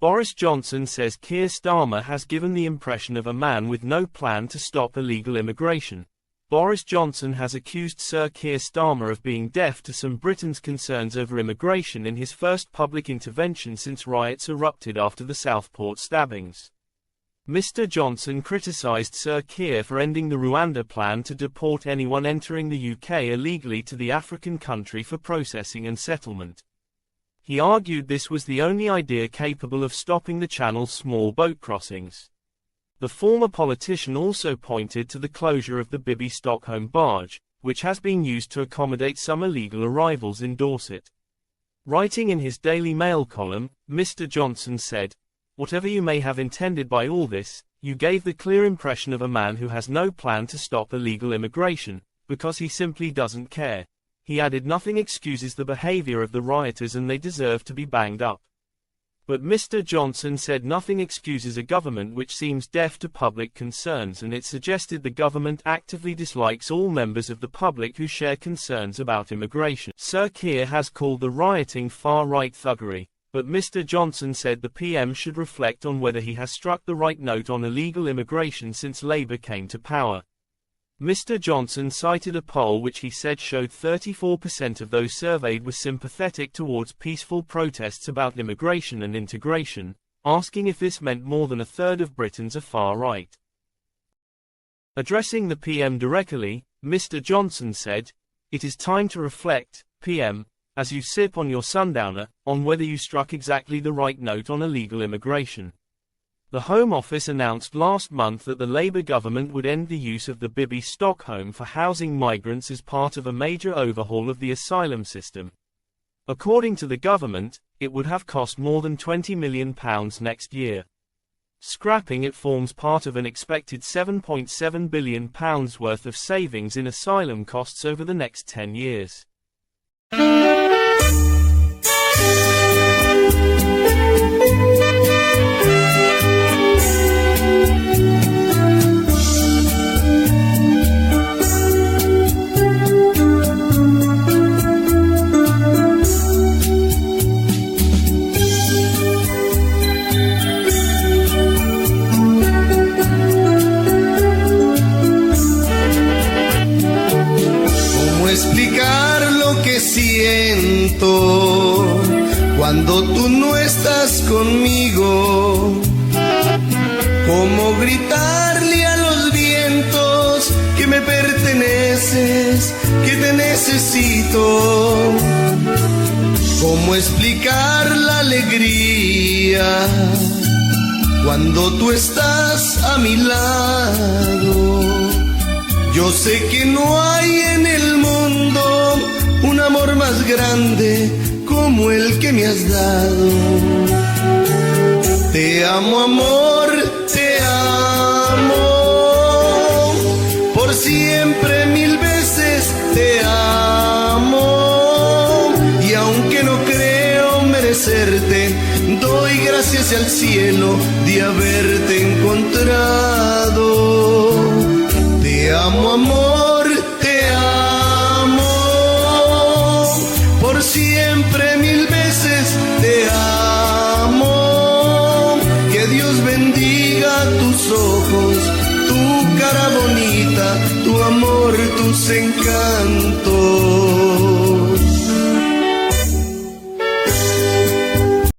Boris Johnson says Keir Starmer has given the impression of a man with no plan to stop illegal immigration. Boris Johnson has accused Sir Keir Starmer of being deaf to some Britain's concerns over immigration in his first public intervention since riots erupted after the Southport stabbings. Mr. Johnson criticised Sir Keir for ending the Rwanda plan to deport anyone entering the UK illegally to the African country for processing and settlement. He argued this was the only idea capable of stopping the Channel's small boat crossings. The former politician also pointed to the closure of the Bibi Stockholm barge, which has been used to accommodate some illegal arrivals in Dorset. Writing in his Daily Mail column, Mr. Johnson said, "Whatever you may have intended by all this, you gave the clear impression of a man who has no plan to stop illegal immigration, because he simply doesn't care." He added nothing excuses the behavior of the rioters and they deserve to be banged up. But Mr. Johnson said nothing excuses a government which seems deaf to public concerns, and it suggested the government actively dislikes all members of the public who share concerns about immigration. Sir Keir has called the rioting far-right thuggery, but Mr. Johnson said the PM should reflect on whether he has struck the right note on illegal immigration since Labour came to power. Mr. Johnson cited a poll which he said showed 34% of those surveyed were sympathetic towards peaceful protests about immigration and integration, asking if this meant more than a third of Britons are far right. Addressing the PM directly, Mr. Johnson said, "It is time to reflect, PM, as you sip on your sundowner, on whether you struck exactly the right note on illegal immigration." The Home Office announced last month that the Labour government would end the use of the Bibi Stockholm for housing migrants as part of a major overhaul of the asylum system. According to the government, it would have cost more than £20 million next year. Scrapping it forms part of an expected £7.7 billion worth of savings in asylum costs over the next 10 years. Explicar lo que siento cuando tú no estás conmigo, cómo gritarle a los vientos que me perteneces, que te necesito, cómo explicar la alegría cuando tú estás a mi lado. Yo sé que no hay en el mundo un amor más grande como el que me has dado. Te amo, amor, te amo, por siempre 1000 veces te amo. Y aunque no creo merecerte, doy gracias al cielo de haberte encontrado. Te amo, amor, te amo, por siempre